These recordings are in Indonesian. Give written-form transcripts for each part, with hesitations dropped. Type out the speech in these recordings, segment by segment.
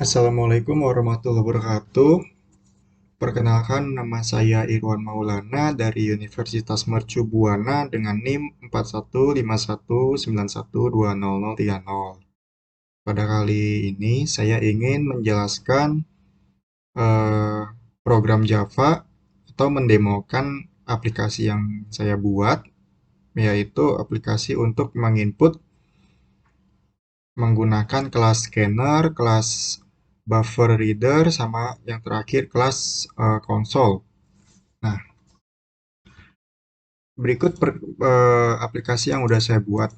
Assalamualaikum warahmatullahi wabarakatuh. Perkenalkan, nama saya Irwan Maulana dari Universitas Mercu Buana dengan NIM 415191200030. Pada kali ini saya ingin menjelaskan eh, program Java atau mendemokan aplikasi yang saya buat, yaitu aplikasi untuk menginput menggunakan kelas scanner, kelas buffer reader, sama yang terakhir kelas konsol. Nah, berikut aplikasi yang udah saya buat,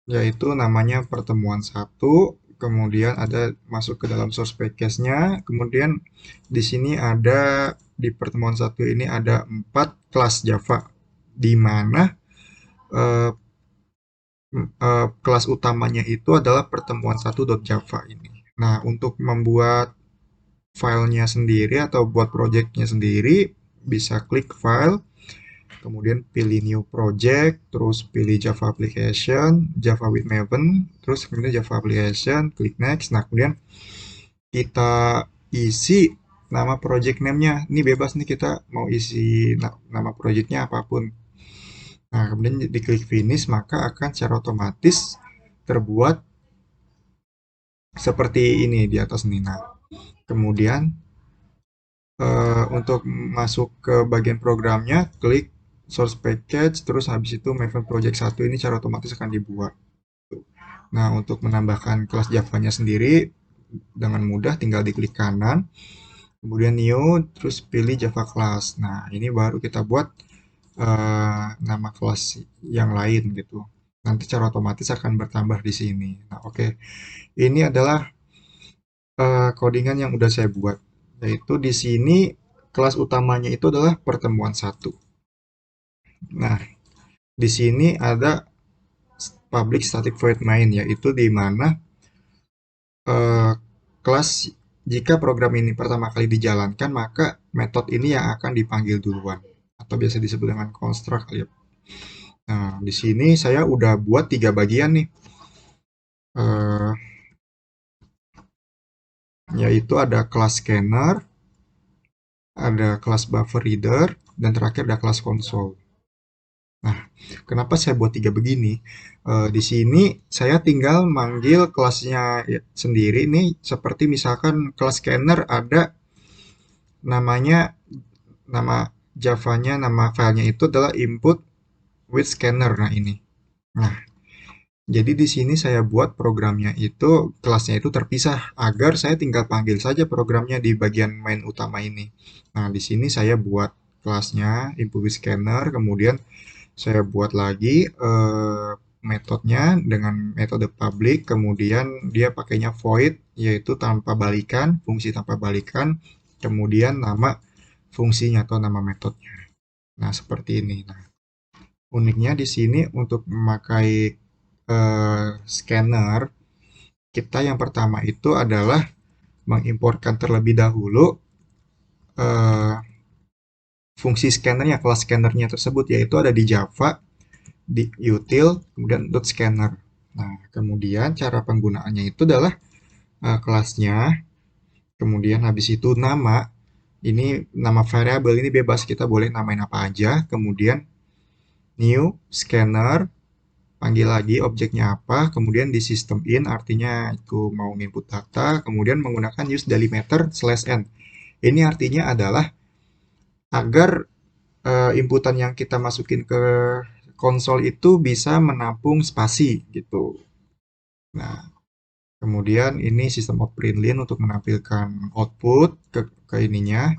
yaitu namanya pertemuan satu, kemudian ada masuk ke dalam source package-nya, kemudian di sini ada di pertemuan satu ini ada 4 kelas Java, di mana eh, kelas utamanya itu adalah pertemuan satu.java ini. Nah, untuk membuat filenya sendiri atau buat projectnya sendiri, bisa klik file, kemudian pilih new project, terus pilih Java application, Java with Maven, terus kemudian Java application, klik next. Nah, kemudian kita isi nama project name-nya. Ini bebas nih, kita mau isi nama projectnya apapun. Nah, kemudian diklik finish, maka akan secara otomatis terbuat seperti ini di atas nih. Nah, kemudian untuk masuk ke bagian programnya, klik source package, terus habis itu Maven Project 1 ini secara otomatis akan dibuat. Nah, untuk menambahkan kelas Java-nya sendiri, dengan mudah tinggal diklik kanan, kemudian new, terus pilih Java class. Nah, ini baru kita buat nama kelas yang lain gitu. Nanti secara otomatis akan bertambah di sini. Nah, oke. Ini adalah codingan yang udah saya buat. Yaitu di sini kelas utamanya itu adalah pertemuan satu. Nah, di sini ada public static void main, yaitu di mana eh, kelas jika program ini pertama kali dijalankan, maka metode ini yang akan dipanggil duluan, atau biasa disebut dengan construct ya. Nah, di sini saya udah buat 3 bagian nih, eh, yaitu ada kelas scanner, ada kelas buffer reader, dan terakhir ada kelas console. Nah, kenapa saya buat 3 begini? Di sini saya tinggal manggil kelasnya sendiri nih, seperti misalkan kelas scanner ada namanya, nama Java-nya, nama filenya itu adalah input with scanner. Nah, ini. Nah, jadi di sini saya buat programnya itu, kelasnya itu terpisah agar saya tinggal panggil saja programnya di bagian main utama ini. Nah, di sini saya buat kelasnya input with scanner, kemudian saya buat lagi metodenya dengan metode public, kemudian dia pakainya void, yaitu tanpa balikan, fungsi tanpa balikan, kemudian nama fungsinya atau nama metodenya. Nah, seperti ini. Nah, uniknya di sini untuk memakai scanner, kita yang pertama itu adalah mengimportkan terlebih dahulu eh, fungsi scannernya, kelas scannernya tersebut, yaitu ada di Java, di util, kemudian .scanner. Nah, kemudian cara penggunaannya itu adalah kelasnya, kemudian habis itu nama, ini nama variabel ini bebas, kita boleh namain apa aja, kemudian new scanner, panggil lagi objeknya apa, kemudian di system in artinya itu mau input data, kemudian menggunakan use delimiter /n. Ini artinya adalah agar inputan yang kita masukin ke konsol itu bisa menampung spasi gitu. Nah, kemudian ini sistem out_println untuk menampilkan output ke ininya.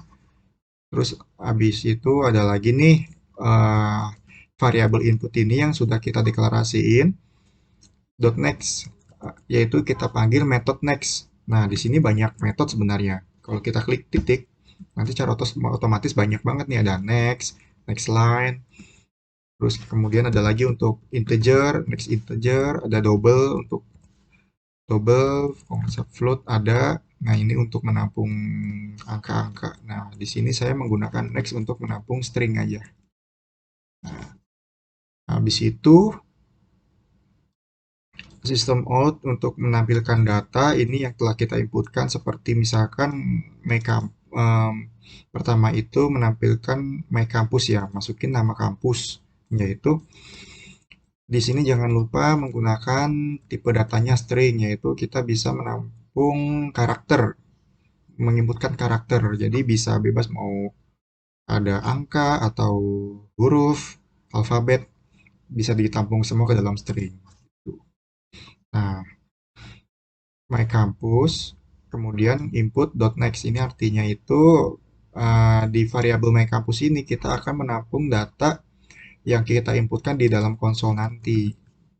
Terus habis itu ada lagi nih uh, variabel input ini yang sudah kita deklarasiin .next, yaitu kita panggil method next. Nah, di sini banyak metode sebenarnya. Kalau kita klik titik, nanti cara otomatis banyak banget nih, ada next, next line, terus kemudian ada lagi untuk integer, next integer, ada double untuk double, konsep float ada. Nah, ini untuk menampung angka-angka. Nah, di sini saya menggunakan next untuk menampung string aja. Nah, habis itu System out untuk menampilkan data ini yang telah kita inputkan seperti misalkan pertama itu menampilkan my campus ya, masukin nama kampus, yaitu di sini jangan lupa menggunakan tipe datanya string, yaitu kita bisa menampung karakter, menginputkan karakter, jadi bisa bebas mau ada angka atau huruf, alfabet, bisa ditampung semua ke dalam string. Nah, my campus, kemudian input.next ini artinya itu di variabel my campus ini kita akan menampung data yang kita inputkan di dalam konsol nanti.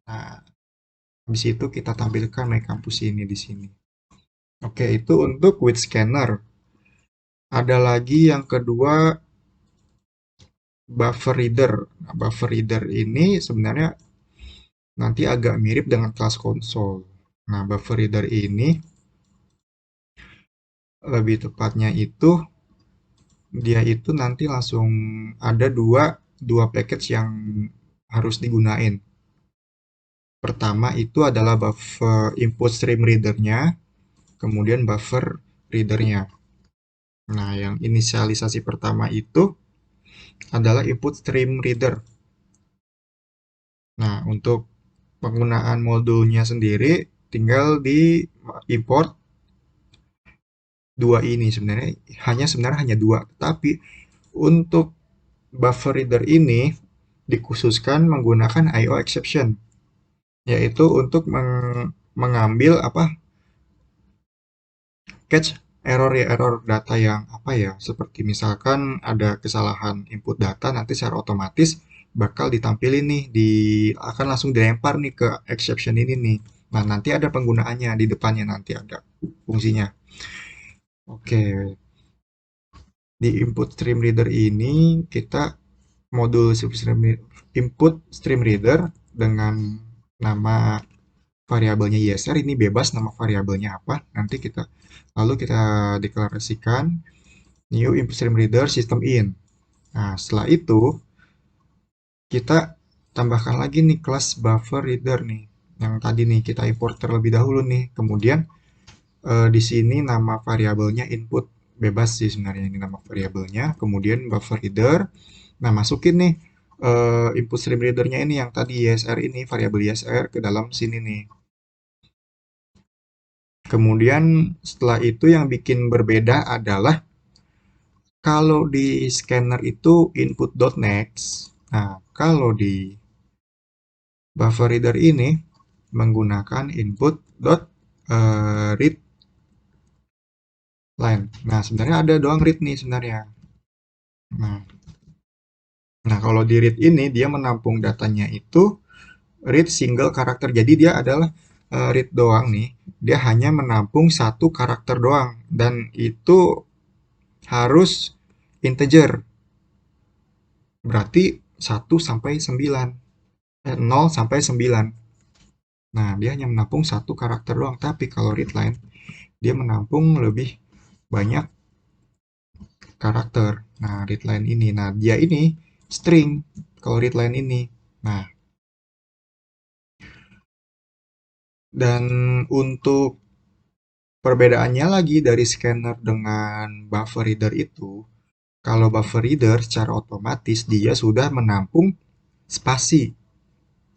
Nah, habis itu kita tampilkan my campus ini di sini. Oke, itu untuk with scanner. Ada lagi yang kedua buffer reader. Nah, buffer reader ini sebenarnya nanti agak mirip dengan kelas konsol. Nah, buffer reader ini lebih tepatnya itu dia itu nanti langsung ada dua package yang harus digunain. Pertama itu adalah buffer input stream reader-nya, kemudian buffer reader-nya. Nah, yang inisialisasi pertama itu adalah input stream reader. Nah, untuk penggunaan modulnya sendiri tinggal di import dua ini sebenarnya hanya dua, tapi untuk buffer reader ini dikhususkan menggunakan IO exception, yaitu untuk mengambil catch error data yang seperti misalkan ada kesalahan input data, nanti secara otomatis bakal ditampilin nih, akan langsung dilempar nih ke exception ini nih. Nah, nanti ada penggunaannya di depannya, nanti ada fungsinya. Oke, di input stream reader ini kita modul input stream reader dengan nama variabelnya ISR, ini bebas nama variabelnya apa, nanti lalu kita deklarasikan new input stream reader system in. Nah, setelah itu kita tambahkan lagi nih kelas buffer reader nih, yang tadi nih kita import terlebih dahulu nih. Kemudian di sini nama variabelnya input, bebas sih sebenarnya ini nama variabelnya. Kemudian buffer reader. Nah, masukin nih input stream readernya ini yang tadi ISR ini, variabel ISR ke dalam sini nih. Kemudian setelah itu yang bikin berbeda adalah kalau di scanner itu input.next. Nah, kalau di buffer reader ini menggunakan input.read line. Nah, sebenarnya ada doang read nih sebenarnya. Nah, kalau di read ini dia menampung datanya itu read single karakter. Jadi dia adalah read doang nih. Dia hanya menampung satu karakter doang dan itu harus integer. Berarti 1 sampai 9. 0 sampai 9. Nah, dia hanya menampung satu karakter doang. Tapi kalau readline, dia menampung lebih banyak karakter. Nah, readline ini. Nah, dia ini string. Kalau readline ini. Nah, dan untuk perbedaannya lagi dari scanner dengan buffer reader itu, kalau buffer reader secara otomatis dia sudah menampung spasi.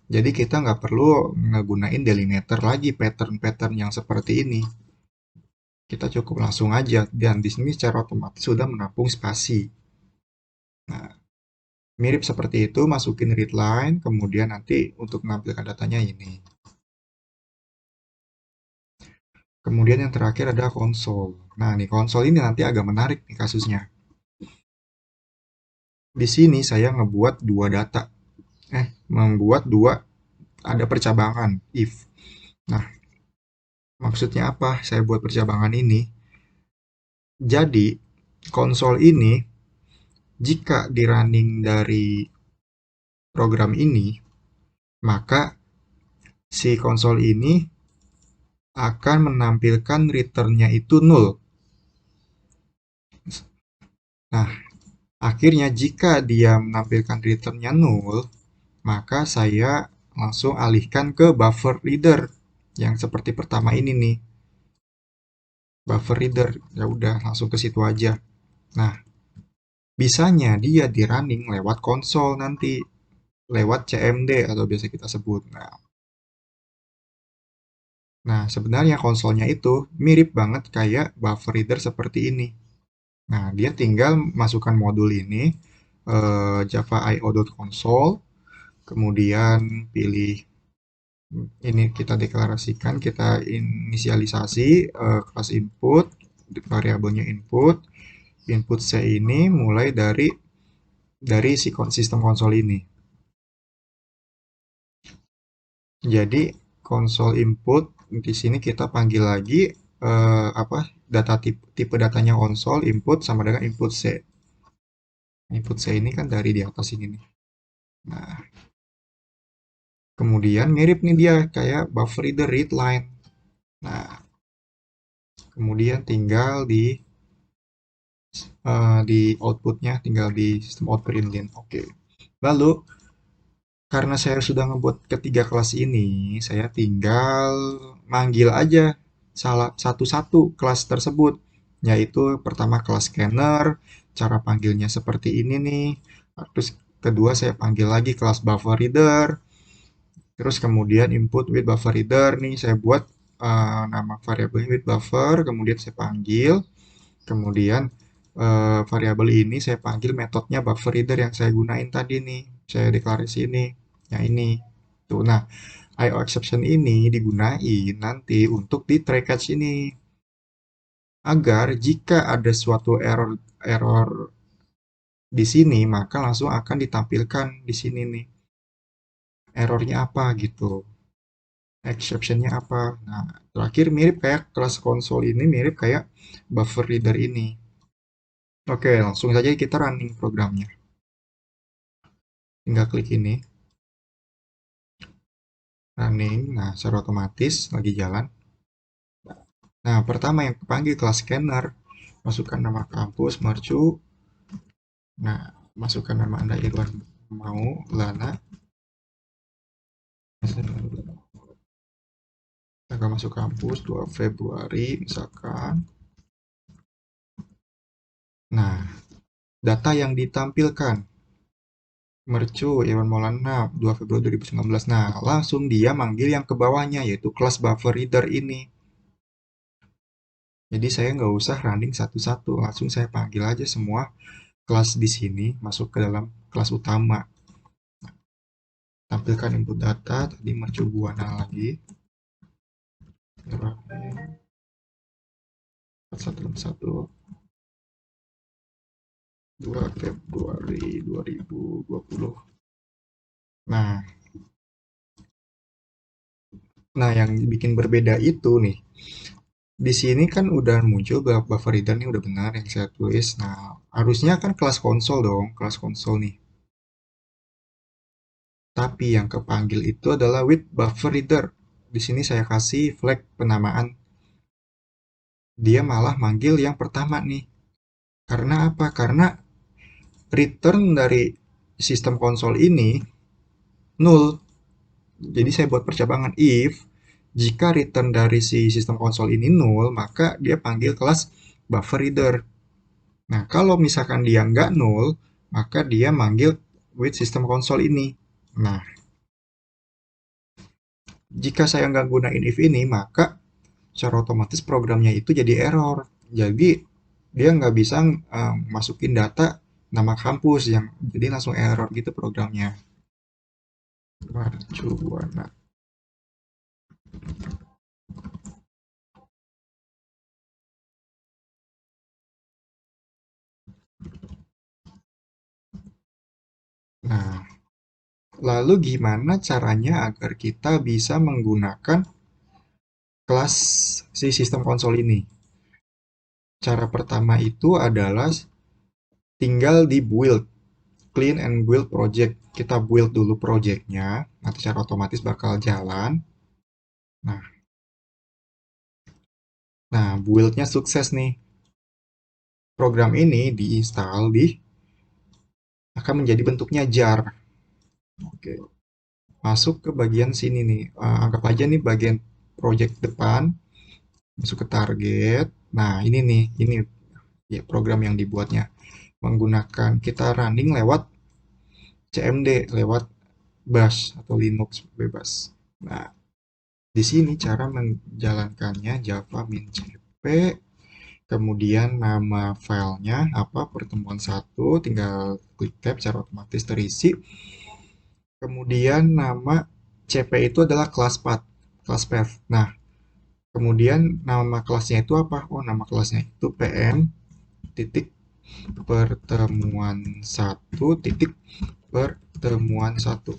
Jadi kita nggak perlu ngegunain delimiter lagi pattern-pattern yang seperti ini. Kita cukup langsung aja dan di sini secara otomatis sudah menampung spasi. Nah, mirip seperti itu, masukin readline, kemudian nanti untuk menampilkan datanya ini. Kemudian yang terakhir ada konsol. Nah, nih konsol ini nanti agak menarik nih kasusnya. Di sini saya ngebuat dua data. Membuat dua, ada percabangan, if. Nah, maksudnya apa saya buat percabangan ini? Jadi, konsol ini jika di running dari program ini, maka si konsol ini akan menampilkan return-nya itu null. Nah, akhirnya jika dia menampilkan return-nya null, maka saya langsung alihkan ke buffer reader. yang seperti pertama ini nih, buffer reader. Ya udah, langsung ke situ aja. Nah, bisanya dia di running lewat konsol nanti, lewat CMD atau biasa kita sebut. Nah, sebenarnya konsolnya itu mirip banget kayak buffer reader seperti ini. Nah, dia tinggal masukkan modul ini, Java io.console, kemudian pilih ini, kita deklarasikan, kita inisialisasi kelas input, variabelnya input. Input C ini mulai dari si sistem konsol ini. Jadi konsol input di sini kita panggil lagi apa, data tipe datanya konsol input sama dengan input C. Input C ini kan dari di atas ini nih. Nah, kemudian mirip nih dia kayak buffer reader read line. Nah, kemudian tinggal di outputnya, tinggal di sistem out println. Oke. Lalu karena saya sudah ngebuat ketiga kelas ini, saya tinggal manggil aja salah satu-satu kelas tersebut, yaitu pertama kelas scanner, cara panggilnya seperti ini nih. Terus kedua saya panggil lagi kelas buffer reader, terus kemudian input with buffer reader nih saya buat nama variabelnya with buffer, kemudian saya panggil, kemudian variabel ini saya panggil metodenya buffer reader yang saya gunain tadi nih, saya deklarasi ini, yang ini. Tuh, nah, IO exception ini digunain nanti untuk di try catch ini. Agar jika ada suatu error error di sini, maka langsung akan ditampilkan di sini nih. Errornya apa gitu. Exceptionnya apa. Nah, terakhir mirip kayak kelas konsol ini, mirip kayak buffer reader ini. Oke, langsung saja kita running programnya. Tinggal klik ini, running. Nah, secara otomatis lagi jalan. Nah, pertama yang kepanggil kelas scanner, masukkan nama kampus, mercu. Nah, masukkan nama Anda Irwan mau, Lana. Tanggal masuk kampus 2 Februari misalkan. Nah, data yang ditampilkan mercu Irwan Maulana 2 Februari 2019. Nah, langsung dia manggil yang ke bawahnya, yaitu kelas buffer reader ini. Jadi saya nggak usah running satu-satu, langsung saya panggil aja semua kelas di sini masuk ke dalam kelas utama. Tampilkan input data, tadi mercu buana lagi. 41 2 Februari 2020. Nah, yang bikin berbeda itu nih, di sini kan udah muncul buffer reader nih, udah benar yang saya tulis. Nah, harusnya kan kelas konsol dong, kelas konsol nih. Tapi yang kepanggil itu adalah with buffer reader. Di sini saya kasih flag penamaan. Dia malah manggil yang pertama nih. Karena apa? Karena return dari sistem konsol ini null. Jadi saya buat percabangan if jika return dari si sistem konsol ini null, maka dia panggil kelas buffer reader. Nah, kalau misalkan dia nggak null, maka dia manggil with sistem konsol ini. Nah, jika saya nggak gunain if ini, maka secara otomatis programnya itu jadi error. Jadi, dia nggak bisa masukin data nama kampus, yang jadi langsung error gitu programnya. Marcubuana. Nah, lalu gimana caranya agar kita bisa menggunakan kelas si sistem konsol ini? Cara pertama itu adalah tinggal di build, clean and build project. Kita build dulu projectnya, nanti secara otomatis bakal jalan. Nah, buildnya sukses nih. Program ini diinstal akan menjadi bentuknya jar. Oke, masuk ke bagian sini nih. Anggap aja nih bagian project depan, masuk ke target. Nah, ini nih, ini ya program yang dibuatnya. Menggunakan kita running lewat CMD, lewat Bash atau Linux bebas. Nah, di sini cara menjalankannya Java min cp, kemudian nama filenya apa, pertemuan satu, tinggal klik tab, secara otomatis terisi. Kemudian nama CP itu adalah class path. Nah, kemudian nama kelasnya itu apa? Oh, nama kelasnya itu PM titik pertemuan satu titik pertemuan satu.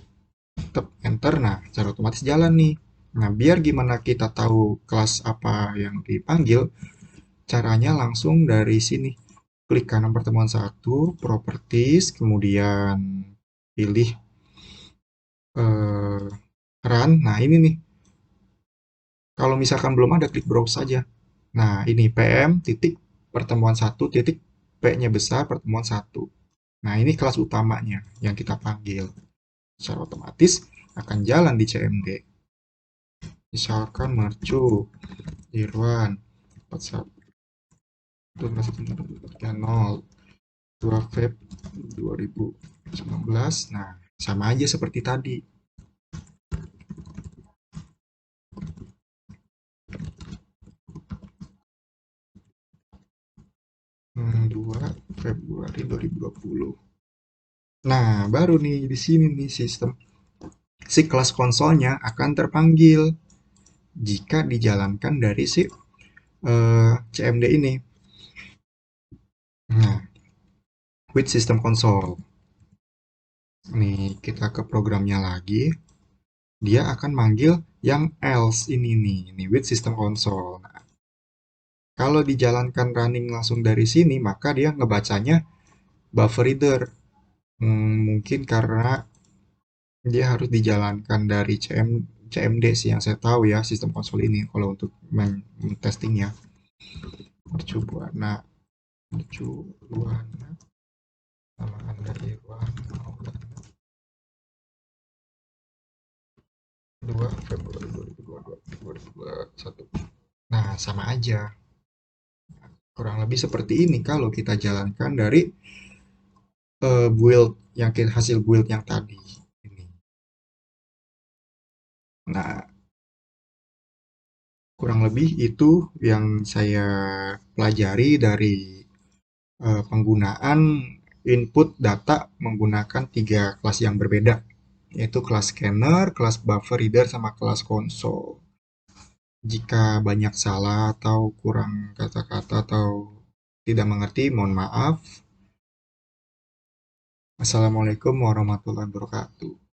Tetap enter. Nah, secara otomatis jalan nih. Nah, biar gimana kita tahu kelas apa yang dipanggil, caranya langsung dari sini. Klik kanan pertemuan satu, properties, kemudian pilih eh, run. Nah, ini nih. Kalau misalkan belum ada, klik browse saja. Nah, ini PM titik pertemuan satu titik P-nya besar pertemuan satu. Nah, ini kelas utamanya yang kita panggil. Secara otomatis akan jalan di CMD. Misalkan mercu Irwan 41 2 Feb 2019. Nah, sama aja seperti tadi. 2 Februari 2020. Nah, baru nih di sini nih sistem si kelas konsolnya akan terpanggil jika dijalankan dari si CMD ini. Nah, with system console. Nih, kita ke programnya lagi. Dia akan manggil yang else ini nih, ini with system console. Nah, kalau dijalankan running langsung dari sini, maka dia ngebacanya buffer reader. Mungkin karena dia harus dijalankan dari CMD sih yang saya tahu ya, sistem konsol ini kalau untuk testingnya. Mercu Buana, Mercu Buana, nama Anda Irwan Maulana, 2 Februari 2021. Nah, sama aja. Kurang lebih seperti ini kalau kita jalankan dari build yang hasil build yang tadi ini. Nah, kurang lebih itu yang saya pelajari dari penggunaan input data menggunakan tiga kelas yang berbeda, yaitu kelas scanner, kelas buffer reader, sama kelas console. Jika banyak salah atau kurang kata-kata atau tidak mengerti, mohon maaf. Assalamualaikum warahmatullahi wabarakatuh.